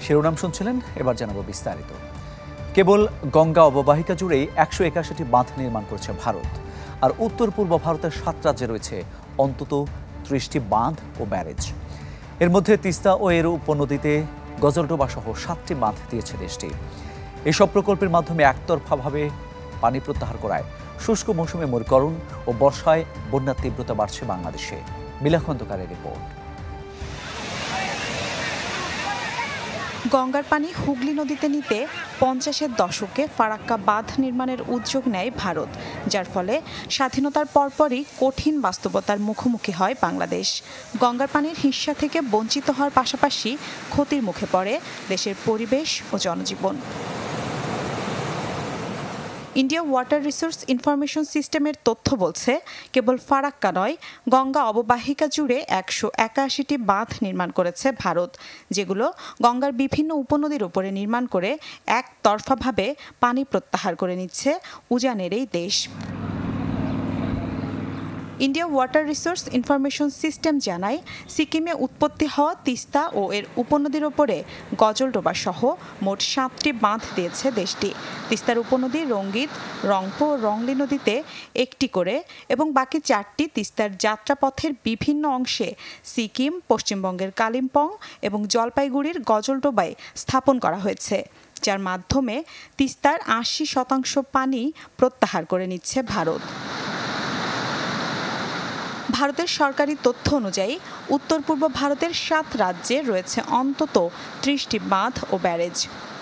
শিরোনাম শুনছিলেন, এবার জানাবো বিস্তারিত। কেবল গঙ্গা অববাহিকা জুড়েই 181টি বাঁধ নির্মাণ করেছে ভারত। আর উত্তর পূর্ব ভারতের 7 রাজ্যে রয়েছে অন্তত 30টি বাঁধ ও ব্যারেজ। এর মধ্যে তিস্তা ও এর উপনদীতে গজলডোবা সহ 7টি বাঁধ দিয়েছে দেশটি। এসব প্রকল্পের মাধ্যমে একতরফাভাবে পানি প্রত্যাহার করায় শুষ্ক মৌসুমে মরুকরণ ও বর্ষায় বন্যার তীব্রতা বাড়ছে বাংলাদেশে। মিলা খন্দকারের রিপোর্ট। গঙ্গার পানি হুগলি নদীতে নিতে 50-এর দশকে ফারাক্কা বাঁধ নির্মাণের উদ্যোগ নেয় ভারত, যার ফলে স্বাধীনতার পরপরই কঠিন বাস্তবতার মুখোমুখি হয় বাংলাদেশ। গঙ্গার পানির হিস্সা থেকে বঞ্চিত হওয়ার পাশাপাশি ক্ষতির মুখে পড়ে দেশের পরিবেশ ও জনজীবন। ইন্ডিয়া ওয়াটার রিসোর্স ইনফরমেশন সিস্টেমের তথ্য বলছে, কেবল ফারাক্কা নয়, গঙ্গা অববাহিকা জুড়ে 181টি বাঁধ নির্মাণ করেছে ভারত, যেগুলো গঙ্গার বিভিন্ন উপনদীর উপরে নির্মাণ করে একতরফাভাবে পানি প্রত্যাহার করে নিচ্ছে উজানের এই দেশ। India water resource information system জানায়, সিকিমে উৎপত্তি হওয়া তিস্তা ও এর উপনদীর ওপরে গজলডোবা সহ মোট 7টি বাঁধ দিয়েছে দেশটি। তিস্তার উপনদী রঙ্গিত, রংপো ও রংলি নদীতে 1টি করে এবং বাকি 4টি তিস্তার যাত্রাপথের বিভিন্ন অংশে সিকিম, পশ্চিমবঙ্গের কালিম্পং এবং জলপাইগুড়ির গজলডোবায় স্থাপন করা হয়েছে, যার মাধ্যমে তিস্তার 80% পানি প্রত্যাহার করে নিচ্ছে ভারত। ভারতের সরকারি তথ্য অনুযায়ী উত্তর পূর্ব ভারতের 7 রাজ্যে রয়েছে অন্তত 30টি বাঁধ ও ব্যারেজ।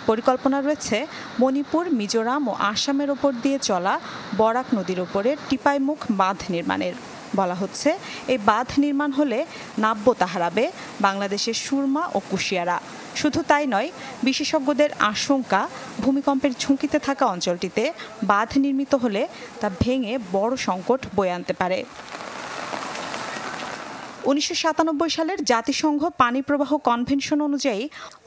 পরিকল্পনা রয়েছে মণিপুর, মিজোরাম ও আসামের ওপর দিয়ে চলা বরাক নদীর ওপরে টিপাইমুখ বাঁধ নির্মাণের। বলা হচ্ছে, এই বাঁধ নির্মাণ হলে নাব্যতা হারাবে বাংলাদেশের সুরমা ও কুশিয়ারা। শুধু তাই নয়, বিশেষজ্ঞদের আশঙ্কা, ভূমিকম্পের ঝুঁকিতে থাকা অঞ্চলটিতে বাঁধ নির্মিত হলে তা ভেঙে বড় সংকট বয়ে আনতে পারে। 1997 সালের জাতিসংঘ পানি প্রবাহ কনভেনশন অনুযায়ী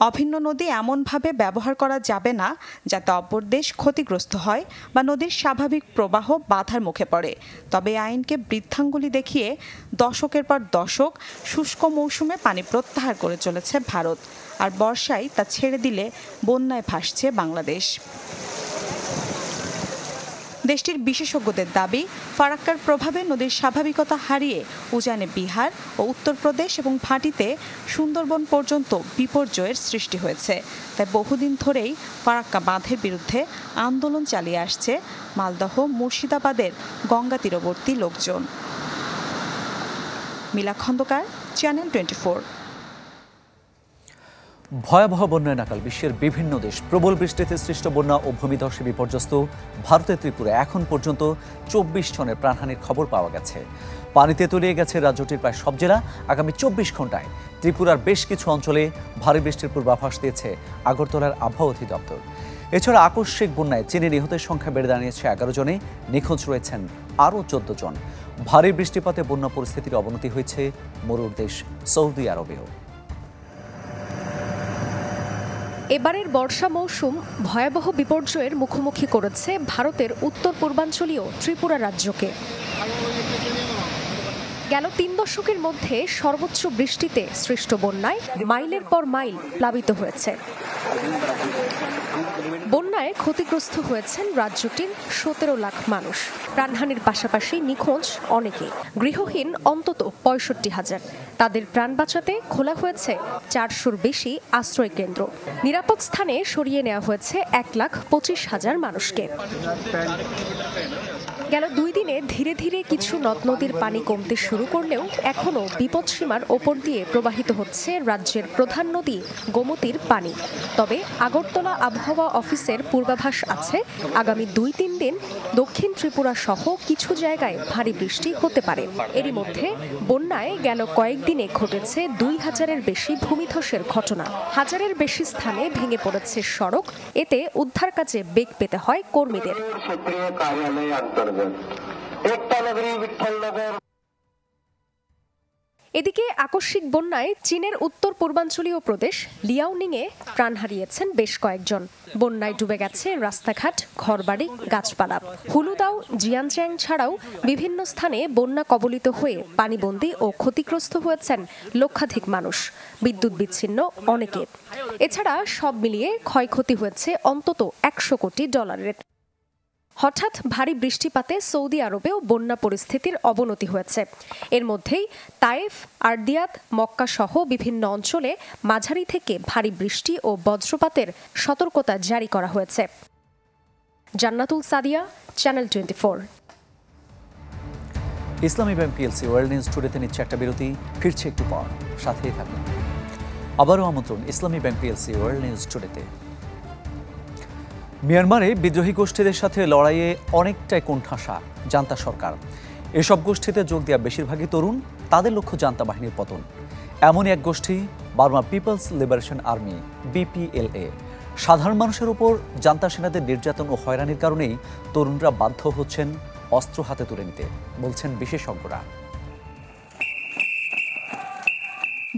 অভিন্ন নদী এমনভাবে ব্যবহার করা যাবে না যাতে অপর দেশ ক্ষতিগ্রস্ত হয় বা নদীর স্বাভাবিক প্রবাহ বাধার মুখে পড়ে। তবে আইনকে বৃদ্ধাঙ্গুলি দেখিয়ে দশকের পর দশক শুষ্ক মৌসুমে পানি প্রত্যাহার করে চলেছে ভারত, আর বর্ষায় তা ছেড়ে দিলে বন্যায় ভাসছে বাংলাদেশ। দেশটির বিশেষজ্ঞদের দাবি, ফারাক্কার প্রভাবে নদীর স্বাভাবিকতা হারিয়ে উজানে বিহার ও উত্তরপ্রদেশ এবং ভাটিতে সুন্দরবন পর্যন্ত বিপর্যয়ের সৃষ্টি হয়েছে। তাই বহুদিন ধরেই ফারাক্কা বাঁধের বিরুদ্ধে আন্দোলন চালিয়ে আসছে মালদহ, মুর্শিদাবাদের গঙ্গা তীরবর্তী লোকজন। মিলা খন্দকার, চ্যানেল 24। ভয়াবহ বন্যায় নাকাল বিশ্বের বিভিন্ন দেশ। প্রবল বৃষ্টিতে সৃষ্ট বন্যা ও ভূমিধসে বিপর্যস্ত ভারতের ত্রিপুরা। এখন পর্যন্ত 24 জনের প্রাণহানির খবর পাওয়া গেছে। পানিতে তলিয়ে গেছে রাজ্যটির প্রায় সব জেলা। আগামী 24 ঘন্টায় ত্রিপুরার বেশ কিছু অঞ্চলে ভারী বৃষ্টির পূর্বাভাস দিয়েছে আগরতলার আবহাওয়া অধিদপ্তর। এছাড়া আকস্মিক বন্যায় চীনে নিহতের সংখ্যা বেড়ে দাঁড়িয়েছে 11 জনে, নিখোঁজ রয়েছেন আরও 14 জন। ভারী বৃষ্টিপাতে বন্যা পরিস্থিতির অবনতি হয়েছে মরুর দেশ সৌদি আরবেও। এবারের বর্ষা মৌসুম ভয়াবহ বিপর্যয়ের মুখোমুখি করেছে ভারতের উত্তর পূর্বাঞ্চলীয় ত্রিপুরা রাজ্যকে। গেল 3 দশকের মধ্যে সর্বোচ্চ বৃষ্টিতে সৃষ্ট বন্যায় মাইলের পর মাইল প্লাবিত হয়েছে। বন্যায় ক্ষতিগ্রস্ত হয়েছেন রাজ্যটির 17 লাখ মানুষ। প্রাণহানির পাশাপাশি নিখোঁজ অনেকে, গৃহহীন অন্তত 65,000। তাদের প্রাণ বাঁচাতে খোলা হয়েছে 400-র বেশি আশ্রয় কেন্দ্র। নিরাপদ স্থানে সরিয়ে নেওয়া হয়েছে 1,25,000 মানুষকে। গেল 2 দিনে ধীরে ধীরে কিছু নদ নদীর পানি কমতে শুরু করলেও এখনও বিপদসীমার ওপর দিয়ে প্রবাহিত হচ্ছে রাজ্যের প্রধান নদী গোমতীর পানি। তবে আগরতলা আবহাওয়া অফিসের পূর্বাভাস আছে, আগামী 2-3 দিন দক্ষিণ ত্রিপুরা সহ কিছু জায়গায় ভারী বৃষ্টি হতে পারে। এরই মধ্যে বন্যায় গেল কয়েকদিনে ঘটেছে 2000-এর বেশি ভূমিধসের ঘটনা। 1000-এর বেশি স্থানে ভেঙে পড়েছে সড়ক। এতে উদ্ধার কাজে বেগ পেতে হয় কর্মীদের। এদিকে আকস্মিক বন্যায় চীনের উত্তর পূর্বাঞ্চলীয় প্রদেশ লিয়াওনিংয়ে প্রাণ হারিয়েছেন বেশ কয়েকজন। বন্যায় ডুবে গেছে রাস্তাঘাট, ঘরবাড়ি, গাছপালা। হুলুদাও, জিয়ানজিয়াং ছাড়াও বিভিন্ন স্থানে বন্যা কবলিত হয়ে পানিবন্দী ও ক্ষতিগ্রস্ত হয়েছেন লক্ষাধিক মানুষ। বিদ্যুৎ বিচ্ছিন্ন অনেকের। এছাড়া সব মিলিয়ে ক্ষয়ক্ষতি হয়েছে অন্তত $100 কোটি। হঠাৎ ভারী বৃষ্টিপাতে সৌদি আরবেও বন্যা পরিস্থিতির অবনতি হয়েছে। এর মধ্যেই তায়েফ, আরদিয়াত, মক্কা সহ বিভিন্ন অঞ্চলে মাঝারি থেকে ভারী বৃষ্টি ও বজ্রপাতের সতর্কতা জারি করা হয়েছে। জান্নাতুল সাদিয়া, চ্যানেল 24। ইসলামী ব্যাংক পিএলসি ওয়ার্ল্ড নিউজ টুডেতে নিচ্ছে একটা বিরতি, ফিরছে একটু পর, সাথেই থাকুন। আবারও আমন্ত্রণ ইসলামী ব্যাংক পিএলসি ওয়ার্ল্ড নিউজ টুডেতে। মিয়ানমারে বিদ্রোহী গোষ্ঠীদের সাথে লড়াইয়ে অনেকটাই কোণঠাসা জান্তা সরকার। এসব গোষ্ঠীতে যোগ দেওয়া বেশিরভাগই তরুণ, তাদের লক্ষ্য জান্তা বাহিনীর পতন। এমনই এক গোষ্ঠী Burma people's liberation army, BPLA। সাধারণ মানুষের উপর জান্তা সেনাদের নির্যাতন ও হয়রানির কারণেই তরুণরা বাধ্য হচ্ছেন অস্ত্র হাতে তুলে নিতে, বলছেন বিশেষজ্ঞরা।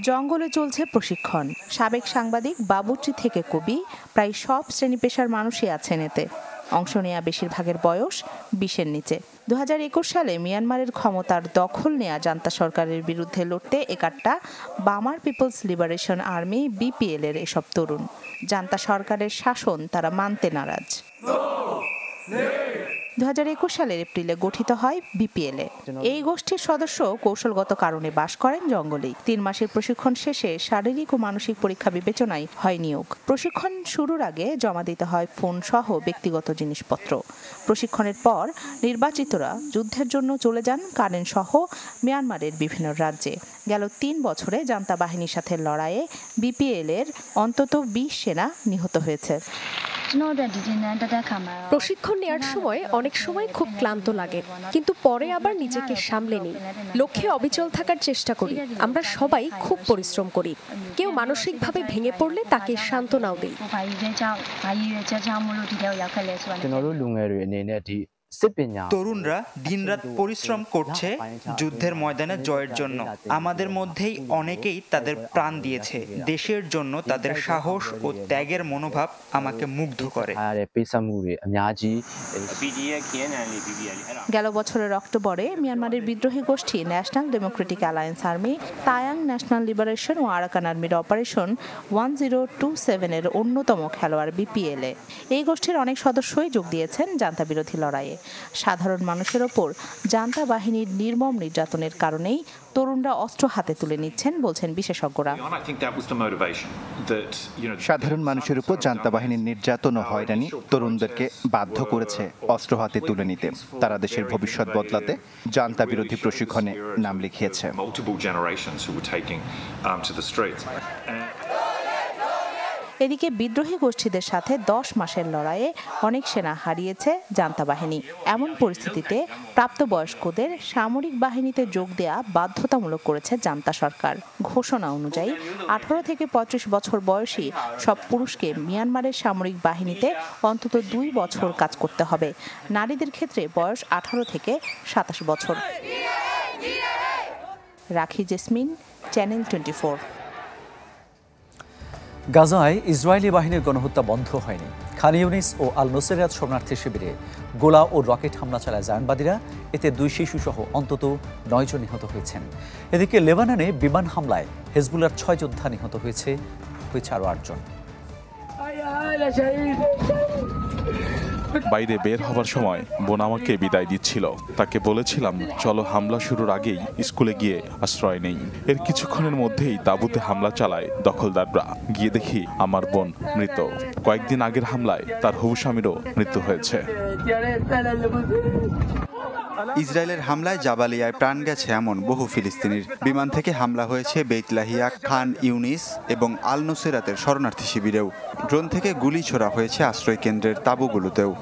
জঙ্গলে চলছে প্রশিক্ষণ। সাবেক সাংবাদিক, বাবুর্চি থেকে কবি, প্রায় সব শ্রেণী পেশার মানুষই আছেন এতে। অংশ নেয়া বেশিরভাগের বয়স 20-এর নিচে। 2021 সালে মিয়ানমারের ক্ষমতার দখল নেয়া জান্তা সরকারের বিরুদ্ধে লড়তে একাট্টা বার্মার পিপলস লিবারেশন আর্মি, BPL-এর এসব তরুণ। জান্তা সরকারের শাসন তারা মানতে নারাজ। 2021 সালের এপ্রিলে গঠিত হয় BPLA। এই গোষ্ঠীর সদস্য কৌশলগত কারণে বাস করেন জঙ্গলেই। 3 মাসের প্রশিক্ষণ শেষে শারীরিক ও মানসিক পরীক্ষা বিবেচনায় হয় নিয়োগ। প্রশিক্ষণ শুরুর আগে জমা দিতে হয় ফোন সহ ব্যক্তিগত জিনিসপত্র। প্রশিক্ষণের পর নির্বাচিতরা যুদ্ধের জন্য চলে যান কারেন সহ মিয়ানমারের বিভিন্ন রাজ্যে। গেল 3 বছরে জান্তা বাহিনীর সাথে লড়াইয়ে BPL-এর অন্তত 20 সেনা নিহত হয়েছে। প্রশিক্ষণ নেওয়ার সময় অনেক সময় খুব ক্লান্ত লাগে, কিন্তু পরে আবার নিজেকে সামলে নিই। লক্ষ্যে অবিচল থাকার চেষ্টা করি। আমরা সবাই খুব পরিশ্রম করি। কেউ মানসিকভাবে ভেঙে পড়লে তাকে সান্ত্বনাও দিই। তরুণরা দিনরাত পরিশ্রম করছে যুদ্ধের ময়দানে জয়ের জন্য। আমাদের মধ্যেই অনেকেই তাদের প্রাণ দিয়েছে। দেশের জন্য তাদের সাহস ও ত্যাগের মনোভাব আমাকে মুগ্ধ করে। গেল বছরের অক্টোবরে মিয়ানমারের বিদ্রোহী গোষ্ঠী national democratic alliance army, Ta'ang national liberation ও আরাকান আর্মির অপারেশন 1027-এর অন্যতম খেলোয়াড় BPLA। এই গোষ্ঠীর অনেক সদস্যই যোগ দিয়েছেন জান্তা বিরোধী লড়াইয়ে। সাধারণ মানুষের ওপর জান্তা বাহিনীর নির্মম নির্যাতনের কারণেই তরুণরা অস্ত্র হাতে তুলে নিচ্ছেন, বলছেন বিশেষজ্ঞরা। সাধারণ মানুষের উপর জান্তা বাহিনীর নির্যাতন ও হয়রানি তরুণদেরকে বাধ্য করেছে অস্ত্র হাতে তুলে নিতে। তারা দেশের ভবিষ্যৎ বদলাতে জান্তা বিরোধী প্রশিক্ষণে নাম লিখিয়েছে। এদিকে বিদ্রোহী গোষ্ঠীদের সাথে 10 মাসের লড়াইয়ে অনেক সেনা হারিয়েছে জান্তা বাহিনী। এমন পরিস্থিতিতে প্রাপ্তবয়স্কদের সামরিক বাহিনীতে যোগ দেয়া বাধ্যতামূলক করেছে জান্তা সরকার। ঘোষণা অনুযায়ী 18 থেকে 35 বছর বয়সী সব পুরুষকে মিয়ানমারের সামরিক বাহিনীতে অন্তত 2 বছর কাজ করতে হবে। নারীদের ক্ষেত্রে বয়স 18 থেকে 27 বছর। রাখি জেসমিন, চ্যানেল 24। গাজায় ইসরায়েলি বাহিনীর গণহত্যা বন্ধ হয়নি। খান ইউনিস ও আল নুসেরাত শরণার্থী শিবিরে গোলা ও রকেট হামলা চালায় জায়নবাদীরা। এতে 2 শিশুসহ অন্তত 9 জন নিহত হয়েছেন। এদিকে লেবাননে বিমান হামলায় হেজবুল্লাহর 6 যোদ্ধা নিহত হয়েছে আরও 8 জন। বাইরে বের হওয়ার সময় বোন আমাকে বিদায় দিচ্ছিল। তাকে বলেছিলাম, চলো হামলা শুরুর আগেই স্কুলে গিয়ে আশ্রয় নেই। এর কিছুক্ষণের মধ্যেই তাঁবুতে হামলা চালায় দখলদাররা। গিয়ে দেখি আমার বোন মৃত। কয়েকদিন আগের হামলায় তার হবু স্বামীরও মৃত্যু হয়েছে। ইসরায়েলের হামলায় জাবালিয়ায় প্রাণ গেছে এমন বহু ফিলিস্তিনির। বিমান থেকে হামলা হয়েছে বেইত লাহিয়া, খান ইউনিস এবং আল নুসেরাতের শরণার্থী শিবিরেও। ড্রোন থেকে গুলি ছোড়া হয়েছে আশ্রয় কেন্দ্রের তাঁবুগুলোতেও।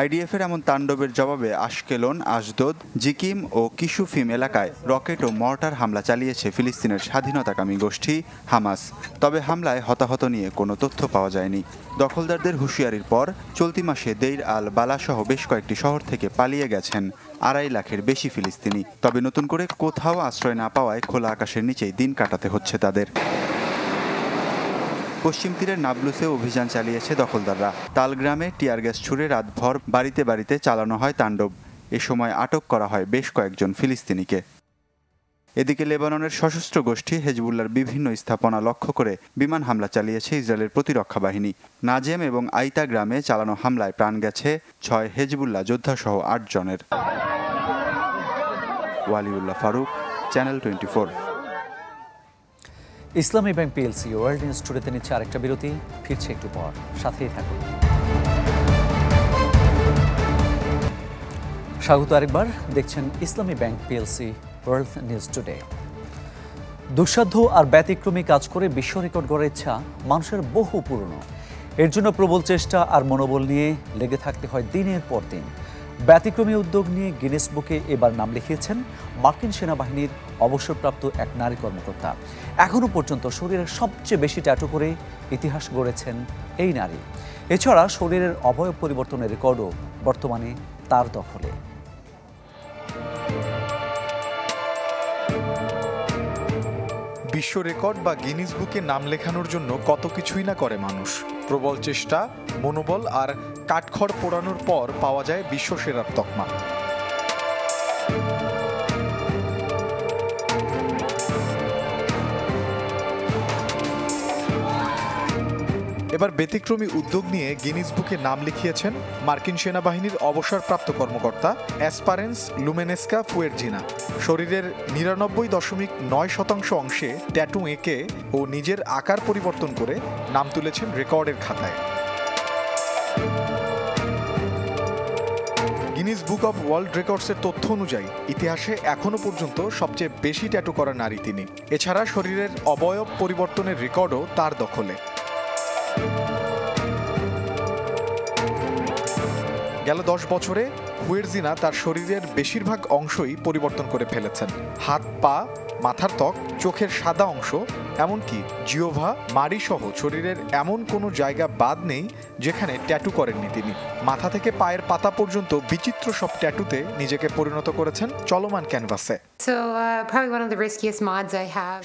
আইডিএফের এমন তাণ্ডবের জবাবে আশকেলন, আশদোদ, জিকিম ও কিশুফিম এলাকায় রকেট ও মর্টার হামলা চালিয়েছে ফিলিস্তিনের স্বাধীনতাকামী গোষ্ঠী হামাস। তবে হামলায় হতাহত নিয়ে কোনো তথ্য পাওয়া যায়নি। দখলদারদের হুঁশিয়ারির পর চলতি মাসে দেইর আল বালাসহ বেশ কয়েকটি শহর থেকে পালিয়ে গেছেন 2.5 লাখের বেশি ফিলিস্তিনি। তবে নতুন করে কোথাও আশ্রয় না পাওয়ায় খোলা আকাশের নিচেই দিন কাটাতে হচ্ছে তাদের। পশ্চিম তীরের নাবলুসে অভিযান চালিয়েছে দখলদাররা। তালগ্রামে টিয়ার গ্যাস ছুড়ে রাতভর বাড়িতে বাড়িতে চালানো হয় তাণ্ডব। এ সময় আটক করা হয় বেশ কয়েকজন ফিলিস্তিনিকে। এদিকে লেবাননের সশস্ত্র গোষ্ঠী হেজবুল্লাহর বিভিন্ন স্থাপনা লক্ষ্য করে বিমান হামলা চালিয়েছে ইসরায়েলের প্রতিরক্ষা বাহিনী। নাজেম এবং আইতা গ্রামে চালানো হামলায় প্রাণ গেছে 6 হেজবুল্লাহ যোদ্ধাসহ 8 জনের। ওয়ালিউল্লাহ ফারুক, চ্যানেল 24। ইসলামী ব্যাংক পিএলসি ওয়ার্ল্ড নিউজ টুডেতে নিচ্ছে আরেকটা বিরতি, ফিরছে একটু পর, সাথেই থাকুন। স্বাগত আরেকবার, দেখছেন Islami bank PLC world news today. দুঃসাধ্য আর ব্যতিক্রমী কাজ করে বিশ্ব রেকর্ড গড়ার ইচ্ছা মানুষের বহু পুরনো। এর জন্য প্রবল চেষ্টা আর মনোবল নিয়ে লেগে থাকতে হয় দিনের পর দিন। ব্যতিক্রমী উদ্যোগ নিয়ে গিনেস বুকে এবার নাম লিখিয়েছেন মার্কিন সেনাবাহিনীর অবসরপ্রাপ্ত এক নারী কর্মকর্তা। এখনও পর্যন্ত শরীরের সবচেয়ে বেশি ট্যাটু করে ইতিহাস গড়েছেন এই নারী। এছাড়া শরীরের অবয়ব পরিবর্তনের রেকর্ডও বর্তমানে তার দখলে। বিশ্ব রেকর্ড বা গিনিস বুকে নাম লেখানোর জন্য কত কিছুই না করে মানুষ। প্রবল চেষ্টা, মনোবল আর কাঠখড় পোড়ানোর পর পাওয়া যায় বিশ্বসেরার তকমা। এবার ব্যতিক্রমী উদ্যোগ নিয়ে গিনিস বুকে নাম লিখিয়েছেন মার্কিন সেনাবাহিনীর অবসরপ্রাপ্ত কর্মকর্তা অ্যাসপারেন্স লুমেনেস্কা ফুয়েরজিনা। শরীরের 99.9% অংশে ট্যাটু এঁকে ও নিজের আকার পরিবর্তন করে নাম তুলেছেন রেকর্ডের খাতায়। গিনিস বুক অব ওয়ার্ল্ড রেকর্ডসের তথ্য অনুযায়ী ইতিহাসে এখনো পর্যন্ত সবচেয়ে বেশি ট্যাটু করা নারী তিনি। এছাড়া শরীরের অবয়ব পরিবর্তনের রেকর্ডও তার দখলে। গেল 10 বছরে ফুয়েরজিনা তার শরীরের বেশিরভাগ অংশই পরিবর্তন করে ফেলেছেন। হাত, পা, মাথার ত্বক, চোখের সাদা অংশ, এমনকি জিওভা, মাড়ি সহ শরীরের এমন কোনো জায়গা বাদ নেই যেখানে ট্যাটু করেননি তিনি। মাথা থেকে পায়ের পাতা পর্যন্ত বিচিত্র সব ট্যাটুতে নিজেকে পরিণত করেছেন চলমান ক্যানভাসে।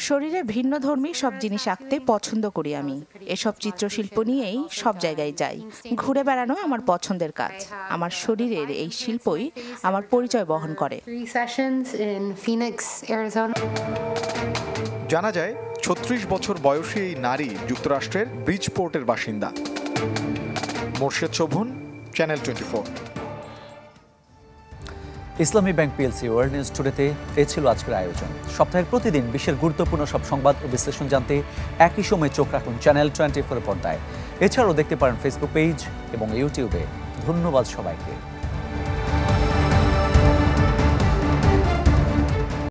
শরীরে ভিন্নধর্মী সব জিনিস আঁকতে পছন্দ করি আমি। এসব চিত্রশিল্প নিয়েই সব জায়গায় যাই। ঘুরে বেড়ানো আমার পছন্দের কাজ। আমার শরীরের এই শিল্পই আমার পরিচয় বহন করে। জানা যায় 36 বছর বয়সী এই নারী যুক্তরাষ্ট্রের ব্রিজপোর্টের বাসিন্দা। মোর্শেদ শোভন, চ্যানেল 24। ইসলামী ব্যাংক পিএলসি ওয়ার্ল্ড নিউজ টুডেতে এ ছিল আজকের আয়োজন। সপ্তাহের প্রতিদিন বিশ্বের গুরুত্বপূর্ণ সব সংবাদ ও বিশ্লেষণ জানতে একই সময় চোখ রাখুন চ্যানেল 24 পর্দায়। এছাড়াও দেখতে পারেন ফেসবুক পেজ এবং ইউটিউবে। ধন্যবাদ সবাইকে।